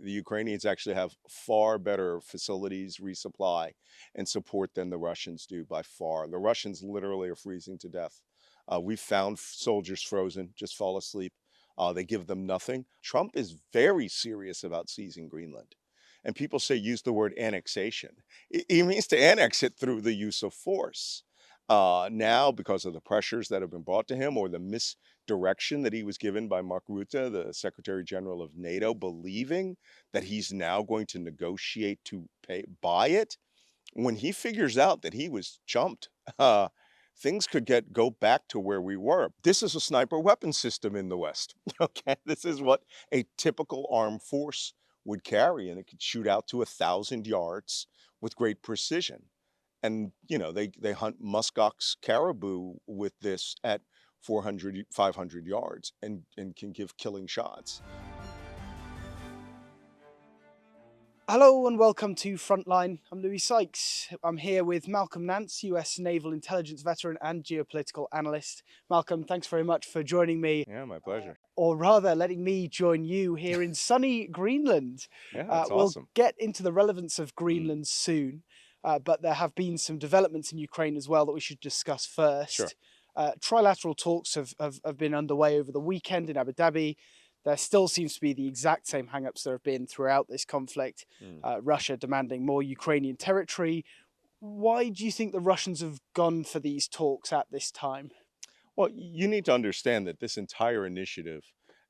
the Ukrainians actually have far better facilities, resupply, and support than the Russians do by far. The Russians literally are freezing to death. We've found soldiers frozen, just fall asleep. They give them nothing. Trump is very serious about seizing Greenland. And people say use the word annexation. He means to annex it through the use of force. Now, because of the pressures that have been brought to him or the misdirection that he was given by Mark Rutte, the Secretary General of NATO, believing that he's now going to negotiate to buy it, when he figures out that he was chumped, things could go back to where we were. This is a sniper weapon system in the West. Okay, this is what a typical armed force would carry, and it could shoot out to 1,000 yards with great precision. And they hunt muskox caribou with this at 400, 500 yards and can give killing shots. Hello and welcome to Frontline. I'm Louis Sykes. I'm here with Malcolm Nance, US Naval Intelligence veteran and geopolitical analyst. Malcolm, thanks very much for joining me, Yeah, my pleasure. or rather letting me join you here in sunny Greenland. Yeah, that's We'll awesome. get into the relevance of Mm, Greenland soon, but there have been some developments in Ukraine as well that we should discuss sure. first. Trilateral talks have been underway over the weekend in Abu Dhabi. There still seems to be the exact same hang-ups there have been throughout this conflict. Mm. Russia demanding more Ukrainian territory. Why do you think the Russians have gone for these talks at this time? Well, you need to understand that this entire initiative,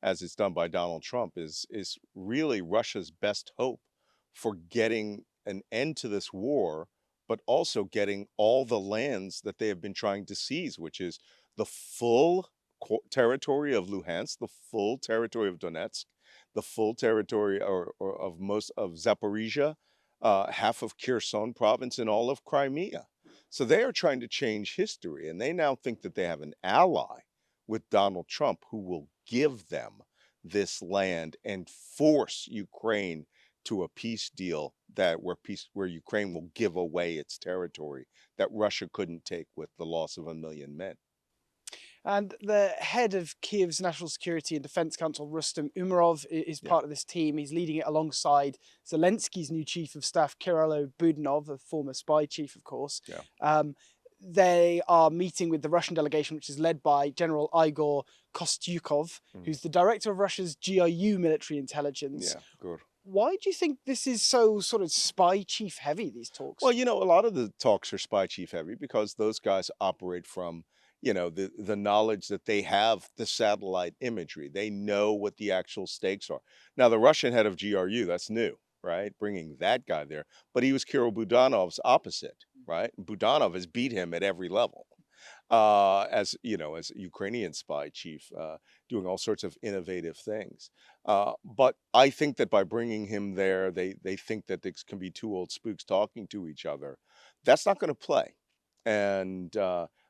as it's done by Donald Trump, is really Russia's best hope for getting an end to this war, but also getting all the lands that they have been trying to seize, which is the full territory of Luhansk, the full territory of Donetsk, the full territory or of most of Zaporizhia, half of Kherson province, and all of Crimea. So they are trying to change history, and they now think that they have an ally with Donald Trump who will give them this land and force Ukraine to a peace deal where Ukraine will give away its territory that Russia couldn't take with the loss of 1 million men. And the head of Kiev's National Security and Defense Council, Rustem Umerov, is Yeah, part of this team. He's leading it alongside Zelensky's new chief of staff, Kirilo Budanov, a former spy chief, of course. yeah, Um, they are meeting with the Russian delegation, which is led by General Igor Kostyukov, mm, who's the director of Russia's GRU military intelligence. yeah, good. Why do you think this is so sort of spy chief heavy, these Well, talks? a lot of the talks are spy chief heavy because those guys operate from, the knowledge that they have the satellite imagery. They know what the actual stakes are. Now, the Russian head of GRU, that's new, right? Bringing that guy there, but he was Kirill Budanov's opposite, right? Budanov has beat him at every level. As Ukrainian spy chief, doing all sorts of innovative things. But I think that by bringing him there, they think that this can be two old spooks talking to each other. That's not going to play. And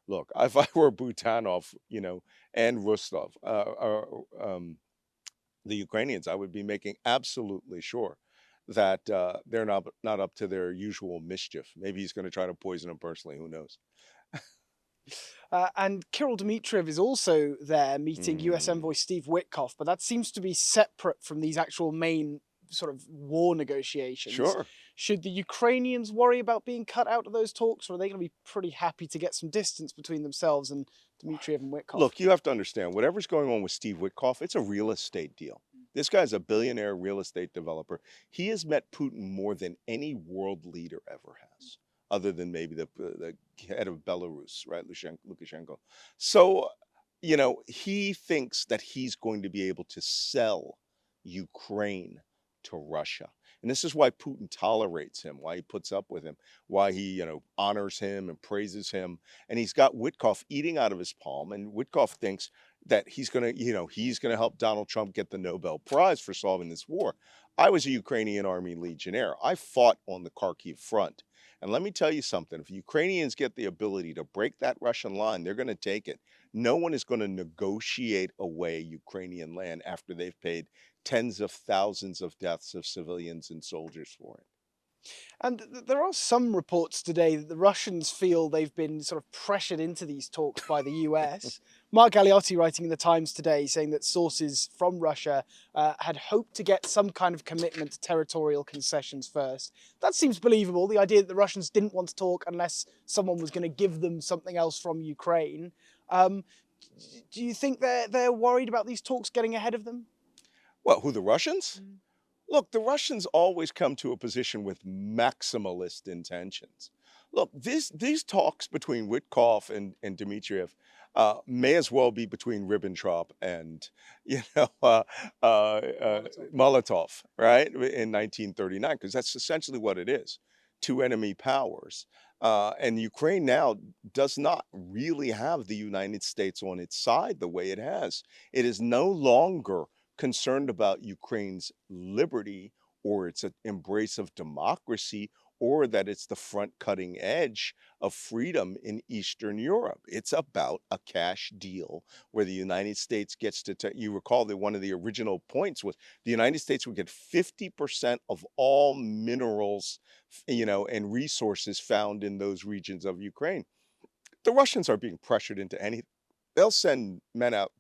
look, if I were Butanov, and Rostov, the Ukrainians, I would be making absolutely sure that they're not up to their usual mischief. Maybe he's going to try to poison them personally. Who knows? And Kirill Dmitriev is also there meeting US Mm, envoy Steve Witkoff, but that seems to be separate from these actual main sort of war negotiations. sure. Should the Ukrainians worry about being cut out of those talks, or are they going to be pretty happy to get some distance between themselves and Dmitriev and Witkoff? Look, you have to understand, whatever's going on with Steve Witkoff, it's a real estate deal. This guy's a billionaire real estate developer. He has met Putin more than any world leader ever has, other than maybe the head of Belarus, right, Lukashenko. So, he thinks that he's going to be able to sell Ukraine to Russia. And this is why Putin tolerates him, why he puts up with him, why he, honors him and praises him. And he's got Witkoff eating out of his palm, and Witkoff thinks that he's gonna help Donald Trump get the Nobel Prize for solving this war. I was a Ukrainian army legionnaire. I fought on the Kharkiv front. And let me tell you something, if Ukrainians get the ability to break that Russian line, they're going to take it. No one is going to negotiate away Ukrainian land after they've paid tens of thousands of deaths of civilians and soldiers for it. And there are some reports today that the Russians feel they've been sort of pressured into these talks by the US. Mark Galeotti writing in the Times today saying that sources from Russia had hoped to get some kind of commitment to territorial concessions first. That seems believable, the idea that the Russians didn't want to talk unless someone was going to give them something else from Ukraine. Um, do you think they're worried about these talks getting ahead of them? Well, who, the Russians? Mm. Look, the Russians always come to a position with maximalist intentions. Look, these talks between Witkoff and Dmitriev may as well be between Ribbentrop and you know Molotov. Molotov, right, in 1939, because that's essentially what it is: two enemy powers. And Ukraine now does not really have the United States on its side the way it has. It is no longer concerned about Ukraine's liberty or its embrace of democracy or that it's the front cutting edge of freedom in Eastern Europe. It's about a cash deal where the United States gets to, you recall that one of the original points was the United States would get 50% of all minerals, and resources found in those regions of Ukraine. The Russians are being pressured into anything. They'll send men out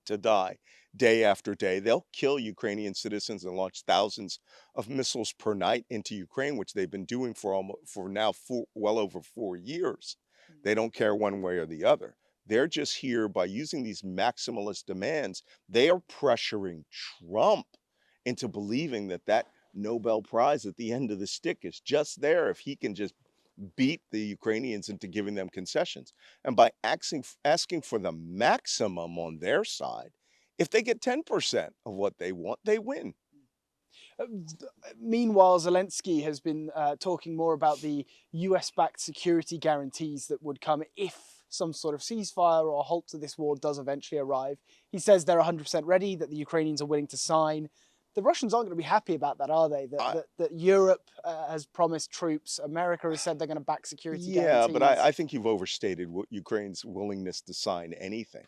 to die day after day. They'll kill Ukrainian citizens and launch thousands of missiles per night into Ukraine, which they've been doing for now well over 4 years. They don't care one way or the other. They're just here by using these maximalist demands. They are pressuring Trump into believing that that Nobel Prize at the end of the stick is just there if he can just beat the Ukrainians into giving them concessions. And by asking for the maximum on their side, if they get 10% of what they want, they win. Uh, Meanwhile, Zelensky has been talking more about the US backed security guarantees that would come if some sort of ceasefire or halt to this war does eventually arrive. He says they're 100% ready, that the Ukrainians are willing to sign. The Russians aren't going to be happy about that, are they? I, That Europe has promised troops, America has said they're going to back security yeah, but guarantees. I think you've overstated Ukraine's willingness to sign anything.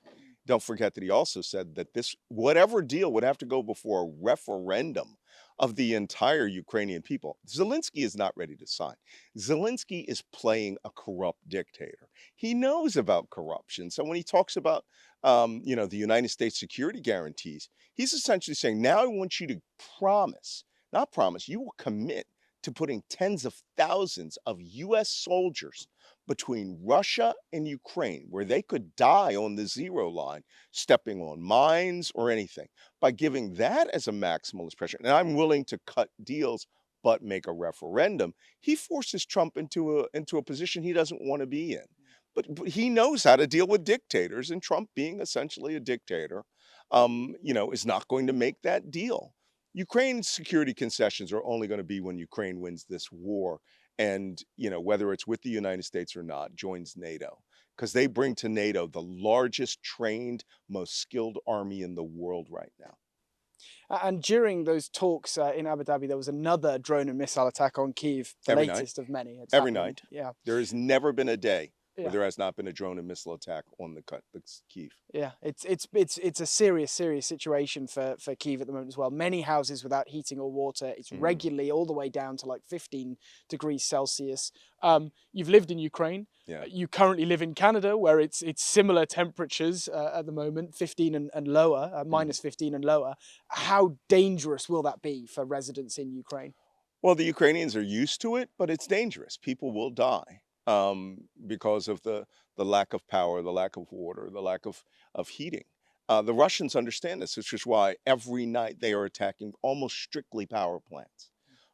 Don't forget that he also said that this, whatever deal, would have to go before a referendum of the entire Ukrainian people. Zelensky is not ready to sign. Zelensky is playing a corrupt dictator. He knows about corruption. So when he talks about, the United States security guarantees, he's essentially saying, now I want you to promise, not promise, you will commit to putting tens of thousands of US soldiers between Russia and Ukraine, where they could die on the zero line, stepping on mines or anything, by giving that as a maximalist pressure. And I'm willing to cut deals, but make a referendum. He forces Trump into a position he doesn't want to be in. But he knows how to deal with dictators, and Trump, being essentially a dictator, is not going to make that deal. Ukraine's security concessions are only going to be when Ukraine wins this war and, whether it's with the United States or not, joins NATO, because they bring to NATO the largest trained, most skilled army in the world right now. And during those talks in Abu Dhabi, there was another drone and missile attack on Kiev, the Every night, latest of many. It's every happening. night. Yeah. There has never been a day where Yeah. there has not been a drone and missile attack on the Kiev. Yeah, it's a serious situation for Kiev at the moment as well. Many houses without heating or water. It's Mhm. regularly all the way down to like 15 degrees Celsius. You've lived in Ukraine. Yeah. You currently live in Canada, where it's similar temperatures at the moment, 15 and lower, Mhm. minus 15 and lower. How dangerous will that be for residents in Ukraine? Well, the Ukrainians are used to it, but it's dangerous. People will die because of the lack of power, the lack of water, the lack of heating. The Russians understand this, which is why every night they are attacking almost strictly power plants.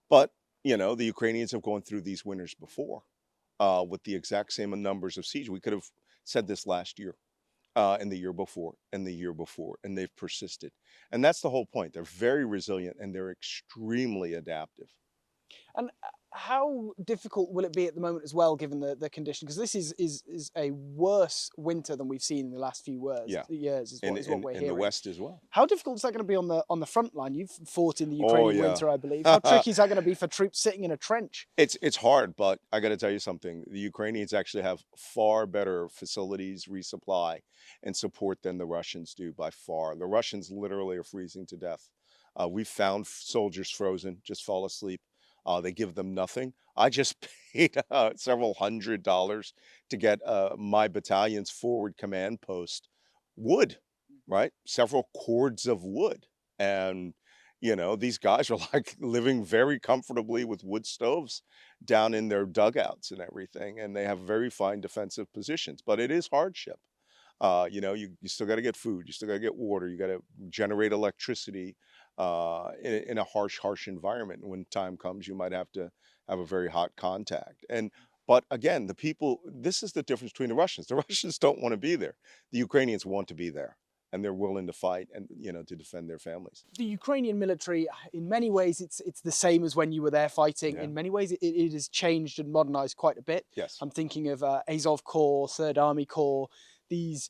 But the Ukrainians have gone through these winters before with the exact same numbers of siege. We could have said this last year. And the year before, and the year before, and they've persisted. And that's the whole point. They're very resilient and they're extremely adaptive. And how difficult will it be at the moment as well, given the condition? Because this is a worse winter than we've seen in the last few Yeah, years, is in what we're in the hearing. West as well. How difficult is that going to be on the front line? You've fought in the Oh Ukrainian yeah. winter, I believe. How tricky is that going to be for troops sitting in a trench? It's hard, but I got to tell you something. The Ukrainians actually have far better facilities, resupply, and support than the Russians do by far. The Russians literally are freezing to death. We found soldiers frozen, just fall asleep. They give them nothing. I just paid several $100s to get my battalion's forward command post wood, right? Several cords of wood. And, these guys are like living very comfortably with wood stoves down in their dugouts and everything. And they have very fine defensive positions, but it is hardship. You still got to get food, you still got to get water, you got to generate electricity in a harsh environment. And when time comes, you might have to have a very hot contact. But again, this is the difference between the Russians. The Russians don't want to be there. The Ukrainians want to be there, and they're willing to fight and to defend their families. The Ukrainian military, in many ways, it's the same as when you were there fighting. Yeah. In many ways, it has changed and modernized quite a bit. Yes. I'm thinking of Azov Corps, Third Army Corps, these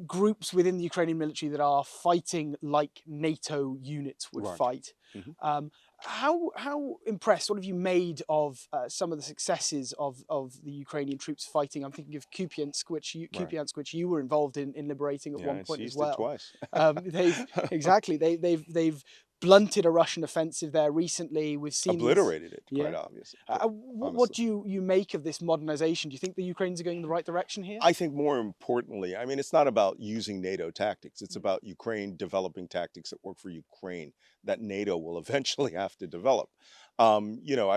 groups within the Ukrainian military that are fighting like NATO units would Right. fight. Mhm. How impressed? What have you made of some of the successes of the Ukrainian troops fighting? I'm thinking of Kupiansk, Right. which you were involved in liberating at Yeah, one I point as seized it well. twice. They've exactly they've blunted a Russian offensive there recently. We've seen this. Obliterated it, quite Yeah. obvious, What honestly. do you make of this modernization? Do you think the Ukrainians are going in the right direction here? I think more importantly, I mean, it's not about using NATO tactics. It's Mhm. about Ukraine developing tactics that work for Ukraine that NATO will eventually have to develop. I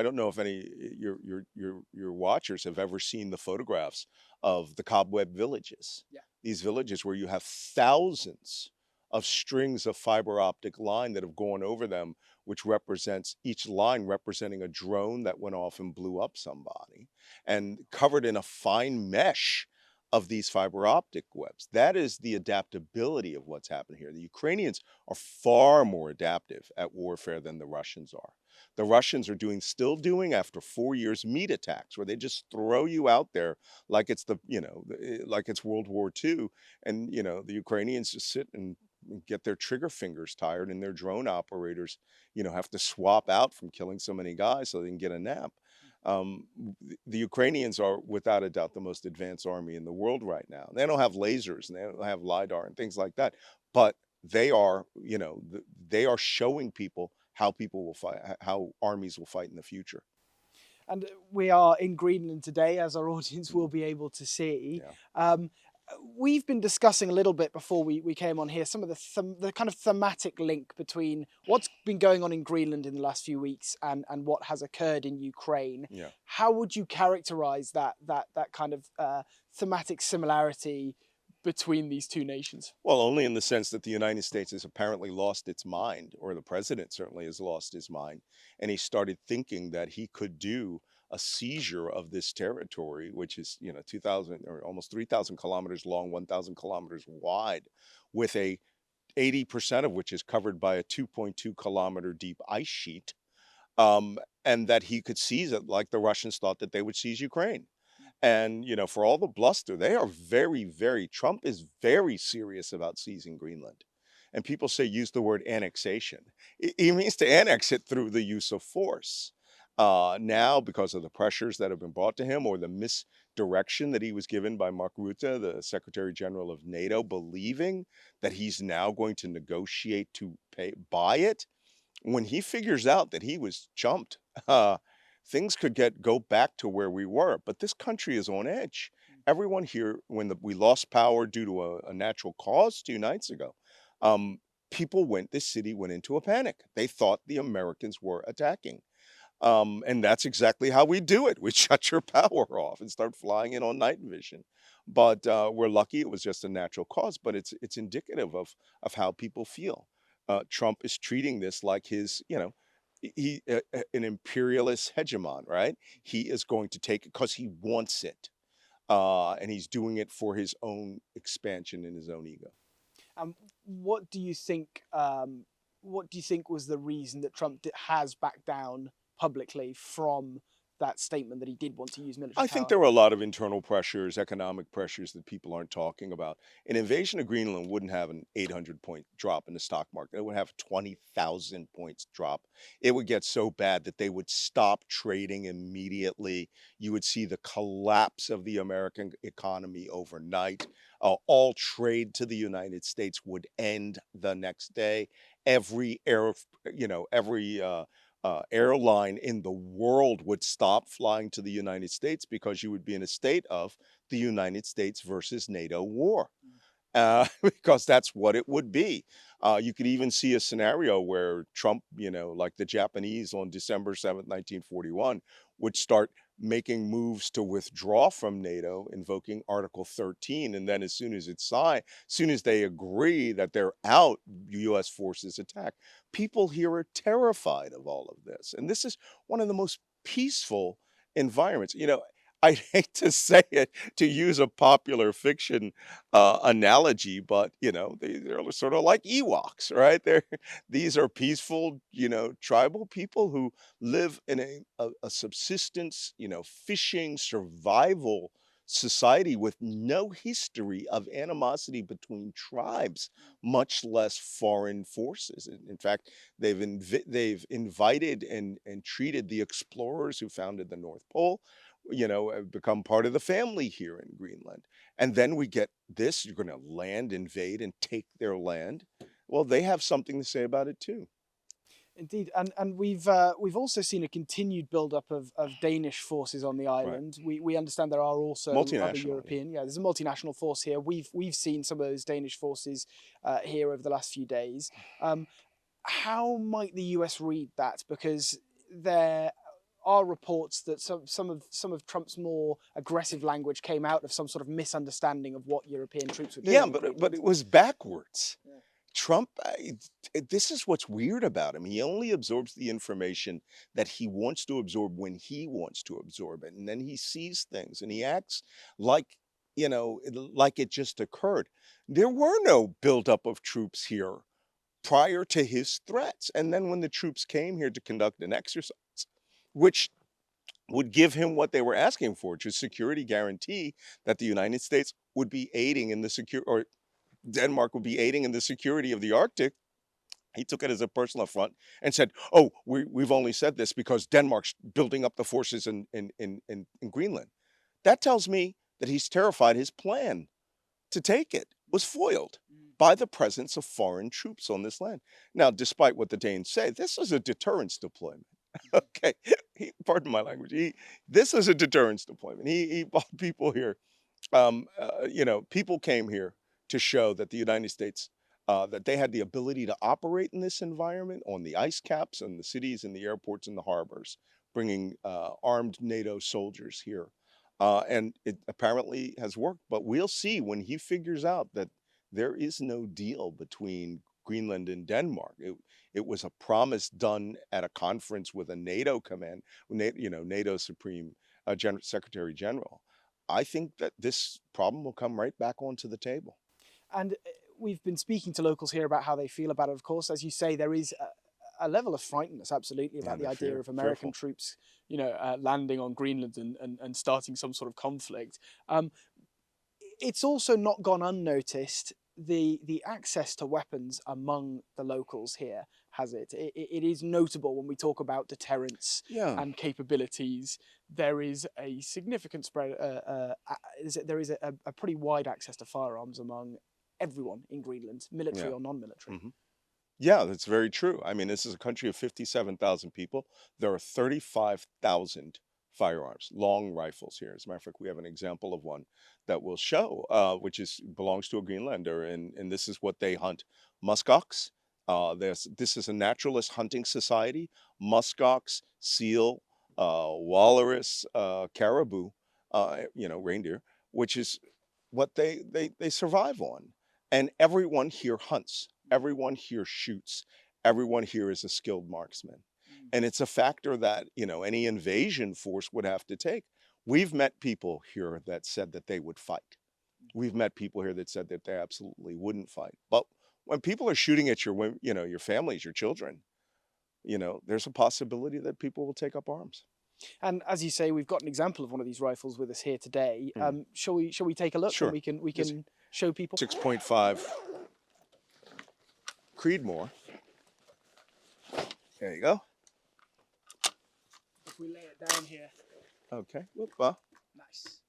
don't know if any your watchers have ever seen the photographs of the cobweb villages. Yeah. These villages where you have thousands of strings of fiber optic line that have gone over them, which represents each line representing a drone that went off and blew up somebody and covered in a fine mesh of these fiber optic webs. That is the adaptability of what's happened here. The Ukrainians are far more adaptive at warfare than the Russians are. The Russians are still doing after 4 years meat attacks where they just throw you out there like it's like it's World War II. And, the Ukrainians just sit and get their trigger fingers tired and their drone operators, have to swap out from killing so many guys so they can get a nap. The Ukrainians are without a doubt the most advanced army in the world right now. They don't have lasers and they don't have lidar and things like that, but they are, they are showing people how people will fight, how armies will fight in the future. And we are in Greenland today, as our audience will Mm. be able to see. Yeah. Um, we've been discussing a little bit before we came on here some of the kind of thematic link between what's been going on in Greenland in the last few weeks and what has occurred in Ukraine. Yeah. How would you characterize that kind of thematic similarity between these two nations? Well, only in the sense that the United States has apparently lost its mind, or the president certainly has lost his mind, and he started thinking that he could do a seizure of this territory, which is 2,000 or almost 3,000 kilometers long, 1,000 kilometers wide, with a 80% of which is covered by a 2.2 kilometer deep ice sheet, and that he could seize it like the Russians thought that they would seize Ukraine. And, for all the bluster, they are Trump is very serious about seizing Greenland. And people say use the word annexation. He means to annex it through the use of force. Now, because of the pressures that have been brought to him or the misdirection that he was given by Mark Rutte, the Secretary General of NATO, believing that he's now going to negotiate to buy it, when he figures out that he was chumped, things could go back to where we were. But this country is on edge. Everyone here, when we lost power due to a natural cause 2 nights ago, um, this city went into a panic. They thought the Americans were attacking. And that's exactly how we do it. We shut your power off and start flying in on night vision. But we're lucky it was just a natural cause. But it's indicative of how people feel. Trump is treating this like his, an imperialist hegemon, right? He is going to take it because he wants it, and he's doing it for his own expansion and his own ego. What do you think? What do you think was the reason that Trump has backed down publicly from that statement that he did want to use military I think power? there were a lot of internal pressures, economic pressures that people aren't talking about. An invasion of Greenland wouldn't have an 800-point drop in the stock market. It would have 20,000 points drop. It would get so bad that they would stop trading immediately. You would see the collapse of the American economy overnight. All trade to the United States would end the next day. Every airline in the world would stop flying to the United States because you would be in a state of the United States versus NATO war. Because that's what it would be. You could even see a scenario where Trump, like the Japanese on December 7th, 1941, would start making moves to withdraw from NATO, invoking Article 13. And then as soon as it's signed, as soon as they agree that they're out, US forces attack. People here are terrified of all of this. And this is one of the most peaceful environments. I hate to say it, to use a popular fiction analogy, but they're sort of like Ewoks, right? These are peaceful, tribal people who live in a subsistence, fishing survival society with no history of animosity between tribes, much less foreign forces. In fact, they've invited and treated the explorers who founded the North Pole, have become part of the family here in Greenland. And then we get this, you're going to land, invade, and take their land. Well, they have something to say about it too. Indeed, and we've also seen a continued build-up of Danish forces on the Right. island. We understand there are also other Multinational. Yeah. European. Yeah, there's a multinational force here. We've seen some of those Danish forces here over the last few days. How might the US read that? Because there are reports that some of Trump's more aggressive language came out of some sort of misunderstanding of what European troops were doing. Yeah, in but Greenland. it was backwards. Yeah. Trump, this is what's weird about him. He only absorbs the information that he wants to absorb when he wants to absorb it. And then he sees things and he acts like, like it just occurred. There were no buildup of troops here prior to his threats. And then when the troops came here to conduct an exercise, which would give him what they were asking for, which is security guarantee that the United States would be aiding in the or Denmark would be aiding in the security of the Arctic. He took it as a personal affront and said, "Oh, we've only said this because Denmark's building up the forces in Greenland." That tells me that he's terrified his plan to take it was foiled by the presence of foreign troops on this land. Now, despite what the Danes say, this is a deterrence deployment. Okay, pardon my language. This is a deterrence deployment. He brought people here. People came here to show that the United States, that they had the ability to operate in this environment on the ice caps and the cities and the airports and the harbors, bringing armed NATO soldiers here. And it apparently has worked, but we'll see when he figures out that there is no deal between Greenland and Denmark. It was a promise done at a conference with a NATO command, NATO Supreme Secretary General. I think that this problem will come right back onto the table. And we've been speaking to locals here about how they feel about it. Of course, as you say, there is a level of frightenedness, absolutely, about the idea of American troops, landing on Greenland and starting some sort of conflict. It's also not gone unnoticed the access to weapons among the locals here, has it? It is notable when we talk about deterrence and capabilities. There is a significant spread. There is a pretty wide access to firearms among everyone in Greenland, military or non-military. Mm-hmm. Yeah, that's very true. I mean, this is a country of 57,000 people. There are 35,000 firearms, long rifles here. As a matter of fact, we have an example of one that will show, which belongs to a Greenlander, and this is what they hunt: muskox. This is a naturalist hunting society. Muskox, seal, walrus, caribou, reindeer, which is what they survive on. And everyone here hunts. Everyone here shoots. Everyone here is a skilled marksman. And it's a factor that, any invasion force would have to take. We've met people here that said that they would fight. We've met people here that said that they absolutely wouldn't fight. But when people are shooting at your families, your children, there's a possibility that people will take up arms. And as you say, we've got an example of one of these rifles with us here today. Shall we take a look? Sure. And we can show people. 6.5 Creedmoor. There you go. If we lay it down here. Okay. Well, nice.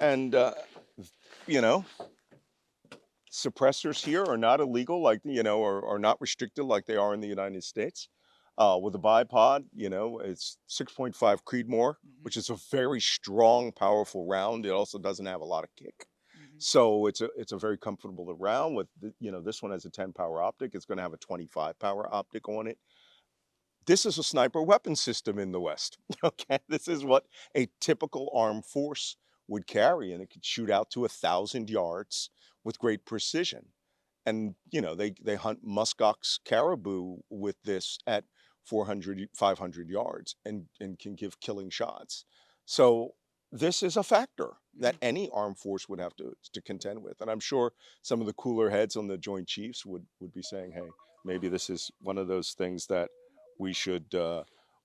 And suppressors here are not illegal, like, are not restricted like they are in the United States. With a bipod, you know, it's 6.5 Creedmoor, Hmm. which is a very strong, powerful round. It also doesn't have a lot of kick. Hmm. So it's a very comfortable round with, you know, this one has a 10 power optic. It's going to have a 25 power optic on it. This is a sniper weapon system in the West. Okay. This is what a typical armed force would carry, and it could shoot out to 1,000 yards with great precision. And, you know, they hunt muskox caribou with this at 400, 500 yards and can give killing shots. So this is a factor that Hmm. any armed force would have to contend with. And I'm sure some of the cooler heads on the Joint Chiefs would be saying, hey, maybe this is one of those things that we should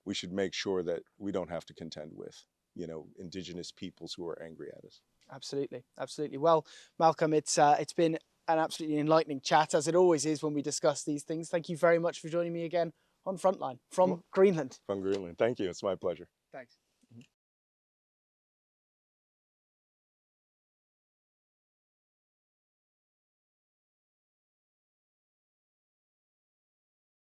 we should make sure that we don't have to contend with, you know, indigenous peoples who are angry at us. Absolutely, absolutely. Well, Malcolm, it's been an absolutely enlightening chat, as it always is when we discuss these things. Thank you very much for joining me again on Frontline Well, from Greenland. from Greenland. Thank you. It's my pleasure. Thanks.